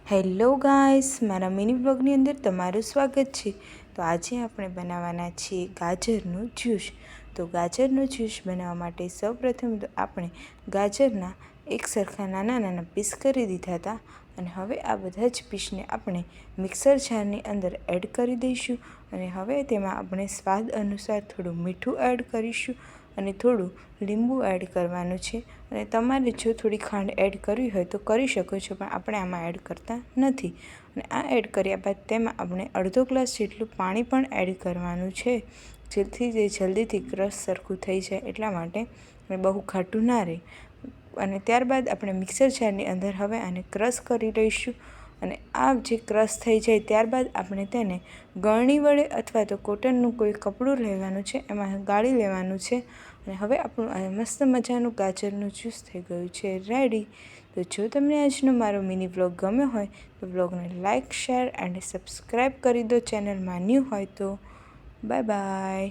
Hello guys, મારા mini બ્લોગની અંદર તમારું સ્વાગત છે। તો આજે આપણે બનાવવાના છીએ ગાજરનું જ્યુસ। તો ગાજરનું જ્યુસ બનાવવા માટે સૌપ્રથમ તો આપણે ગાજરના એક સરખા નાના નાના પીસ કરી દીધા હતા અને હવે આ બધા જ પીસને આપણે મિક્સર જારની અંદર એડ કરી દઈશું અને હવે તેમાં આપણે સ્વાદ અનુસાર થોડું મીઠું એડ કરીશું અને થોડું લીંબુ એડ કરવાનું છે અને તમારે જો થોડી ખાંડ એડ કરવી હોય તો કરી શકો છો, પણ આપણે આમાં એડ કરતા નથી। અને આ એડ કર્યા બાદ તેમાં આપણે અડધો ગ્લાસ જેટલું પાણી પણ એડ કરવાનું છે, જેથી તે જલ્દીથી ક્રશ સરખું થઈ જાય એટલા માટે, અને બહુ ખાટું ના રહે। અને ત્યારબાદ આપણે મિક્સર જારની અંદર હવે આને ક્રશ કરી લઈશું અને આ જે ક્રશ થઈ જાય ત્યારબાદ આપણે તેને ગળણી વડે અથવા તો કોટનનું કોઈ કપડું લેવાનું છે, એમાં ગાળી લેવાનું છે અને હવે આપણું આ મસ્ત મજાનું ગાજરનું જ્યુસ થઈ ગયું છે રેડી। તો જો તમને આજનો મારો મિની વ્લોગ ગમ્યો હોય તો વ્લોગને લાઇક, શેર એન્ડ સબસ્ક્રાઈબ કરી દો, ચેનલમાં ન્યૂ હોય તો। Bye bye.